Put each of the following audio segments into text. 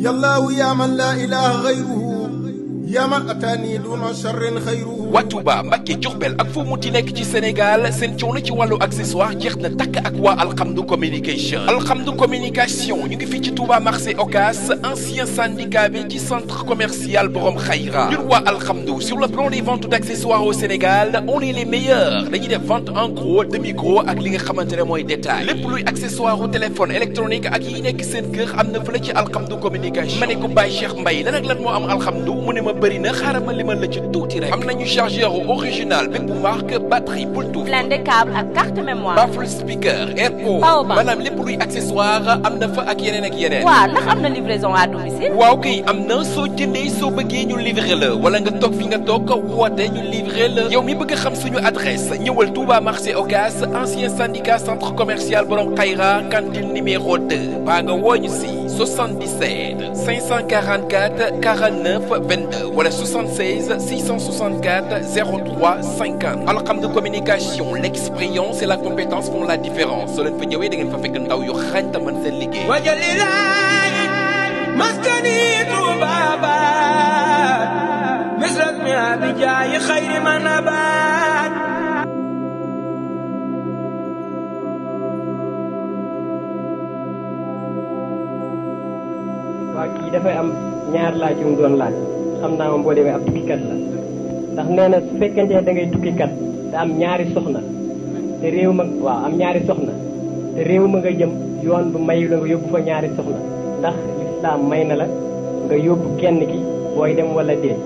yallahu ya man la ilaha ghayruhu ya man atani duna sharrin khayruhu. waa Touba Mbacké Diourbel ak foo munti nekk ci Sénégal seen coono ci wàllu accessoire jeex na takk ak waa Alhamdou communication. Alhamdou communication ñu ngi fii ci Touba marché Ocass ancien syndicat bi ci centre commercial Borom Khayra. ñun waa Alhamdou sur le plan des ventes d'accessoires au Sénégal on est les meilleurs dañuy def vente en gros demi gros ak li nga xamante ne mooy détail lépp luy accessoire au téléphone électronique ak yi nekk seen kër am na fële ci Alhamdou communication. ma ne ko Baye Cheikh Mbaye lan ak lan moo am Alhamdou mu ne ma bëri na xaaral ma limal la ci tuuti rek. am nañu chargeur original bépp marque batterie Bluetooth. blindé câble ak carte mémoire. baffle speaker airpo. maanaam lépp luy accessoire am na fa ak yeneen ak yeneen. waaw ndax am na livraison à domicile. waaw kay am na soo jëndee soo bëggee ñu livrer la wala nga toog fi nga toog woote ñu livrer la. yow mi bëgg a xam suñu adresse ñëwal Touba marché Ocass ancien syndicat centre commercial Borom Khayra cantine numéro 2 baa nga wooñu si 77 544 49 22 wala 76 664 03 50. Alhamdou communication l'expérience et la compétence font la différence soo leen fa ñëwee da ngeen fa fekk ndaw yu xarañ te mën seen liggéey. wajalilaay maskani tubabat misras mi abijaayi xayri manabat. waa kii dafay am ñaar laaj yu mu doon laaj xam naa moom boo demee ab tukkikat la ndax nee na su fekkente da ngay tukkikat te am ñaari soxna te réew ma waaw am ñaari soxna te réew ma nga jëm yoon bu mayu la nga yóbbu fa ñaari soxna ndax lislaam may na la nga yóbbu kenn ki booy dem wala déet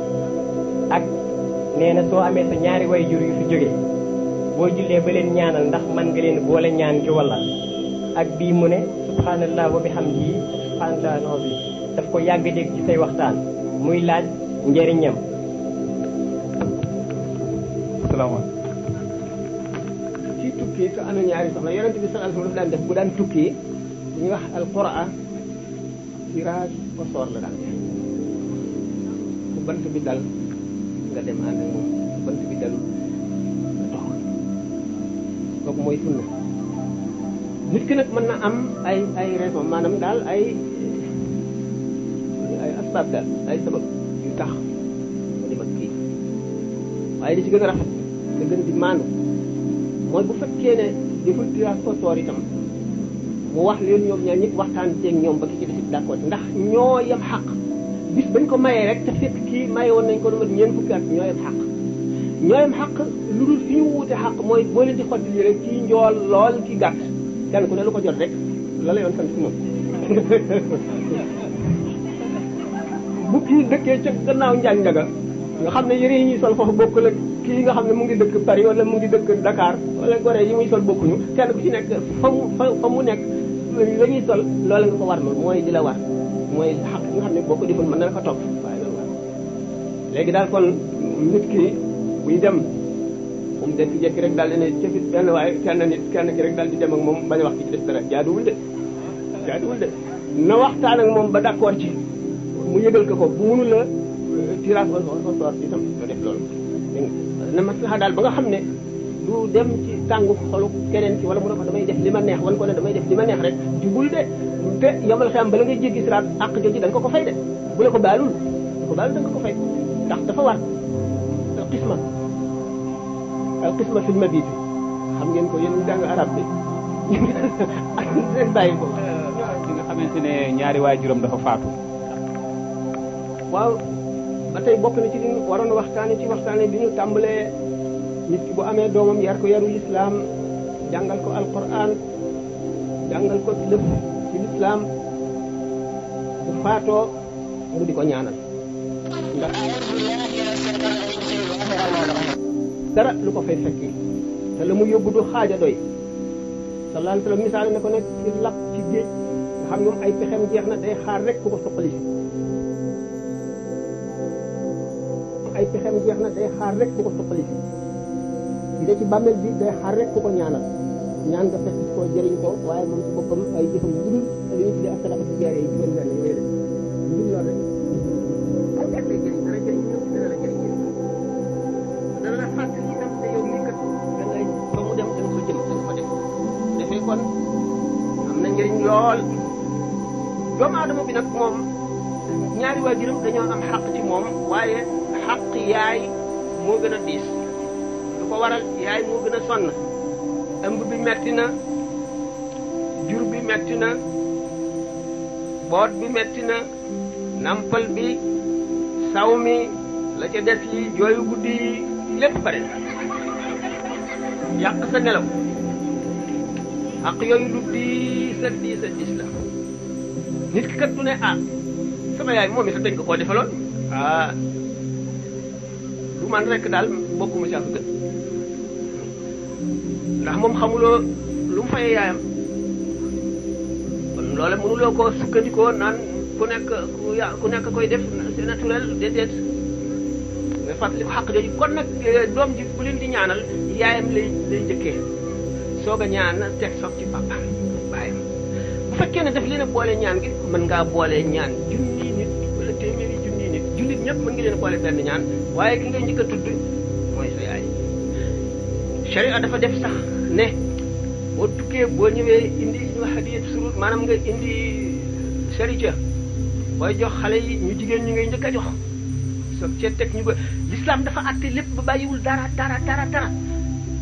ak nee na soo amee sa ñaari way jur yu fi jógee boo jullee ba leen ñaanal ndax man nga leen boole ñaan gi wala ak bii mu ne subhanallah wa bihamdihi subhanallah bi daf ko yàgg dégg ci say waxtaan muy laaj njëriñam. salaamaaleykum. ci tukki su amee ñaari soxna yonent bi sallallahu alayhi wasallam daf daan def bu daan tukki bu ñuy wax alquran tirage au sort la daan def ku bant bi dal nga dem ànd ak moom ku bant bi dalul nga toog kooku mooy sunna nit ki nag mën na am ay raison maanaam daal ay asbab daal ay sabab yu tax ma dem ak kii waaye li ci gën a rafet nga gën di maanu mooy bu fekkee ne deful tirage au sort itam mu wax leen ñoom ñaar ñëpp waxtaan ceeg ñoom ba ki ci def d'accord ndax ñoo yem xaq bis bañ ko mayee rek te fekk kii maye woon nañ ko lu mat ñeent fukki at ñoo yem xaq ñoo yem xaq lu dul fi ñu wuute xaq mooy boo leen di xotti li rek kii njool lool kii gàtt kenn ku ne lu ko jot rek la la yoon sant si moom bu kii dëkkee ca gannaaw njaañ njaga nga xam ne yëre yi ñuy sol foofu bokkul ak kii nga xam ne mu ngi dëkk Paris wala mu ngi dëkk Dakar wala Gorée yi muy sol bokkuñu kenn ku ci nekk fa mu nekk la ñuy sol loola nga ko war loolu mooy di la war mooy xaq nga xam ne boo ko defoon mën na la ko topp waaye loolu war léegi daal kon nit ki buy dem moom jékki-jékki rek daal di ne cëfit benn waaye kenn ki rek daal di dem ak moom bañ a wax ci des dara jaaduwul de na waxtaan ak moom ba d'accord ci mu yëgal ko bu mënu la tirage au sort itam nga def loolu na maslaha daal ba nga xam ne du dem ci tàngu xolu keneen ci wala mu ne ko damay def li ma neex wan ko ne damay def li ma neex rek jubul de te yomal xam bala ngay jéggi siraat àq jooju da nga ko fay de bu la ko baalul da nga ko fay ndax dafa war al qisma fil mabit xam ngeen ko yéen jàng arab bi rek bàyyi ko ki nga xamante ne ñaari waajuram dafa faatu. waaw ba tey bokk na ci li ñu waroon waxtaane bi ñu tàmbalee nit ki bu amee doomam yar ko yarul islam jàngal ko alquran jàngal ko lépp ci l'islam bu faatoo mu di ko ñaanal ndax dara lu ko fay fekki te la mu yóbbu du xaaja doy sallallahu alayhi wa sallam misaal na ko nekk ci lap ci géej nga xam ñoom ay pexem jeex na day xaar rek ku ko suqali ay pexem jeex na day xaar rek ku ko suqali si de ci bàmmeel bi day xaar rek ku ko ñaanal ñaan nga fekk ko jëriñ ko waaye moom ci boppam ay jëfam lu dul li ñu tuddee asalaatu si jaaree yi juróom benn yooyu la lu dul loolu rek dana la jëriñ dana la fàttali itam te yow mii kat da ngay ba mu dem ko jëm da nga ko def kon am na njëriñ lool doomu aadama bi nag moom ñaari waajuram dañoo am xaq ci moom waaye xaq yaay moo gën a diis lu ko waral yaay moo gën a sonn ëmb bi metti na jur bi metti na boot bi metti na nampal bi saw mi la ca des yi jooyu guddi yi lépp bare yàq sa nelaw xaq yooyu lu diis a diis la nit ki kat du ne sama yaay moom itam dañ ko koo defaloon du man rek daal bokkuma ci ak gën ndax moom xamuloo lu mu fayee yaayam kon loola mënuloo koo sukkandikoo naan ku nekk koy def c'est naturel déedéet nga fàttali ko xaq jooju kon nag doom ji bu leen di ñaanal yaayam lay njëkkee soog a ñaan teg soog ci papa baayam bu fekkee ne daf leen a boole ñaan gi mën ngaa boole ñaan junni nit wala téeméeri junni nit jullit ñëpp mën nga leen a boole benn ñaan waaye ki nga njëkk a tudd mooy sa yaay sharia dafa def sax ne boo tukkee boo ñëwee indi ñu hadiyat surut maanaam nga indi charité booy jox xale yi ñu jigéen ñi ngay njëkk a jox soog cee teg ñu ba l'islam dafa àtte lépp ba bàyyiwul dara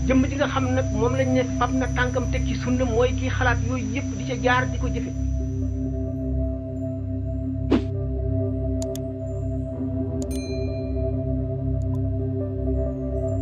jëmm ji nga xam nag moom lañ ne fab na tànkam teg ci sunna mooy kii xalaat yooyu yëpp di ca jaar di ko jëfe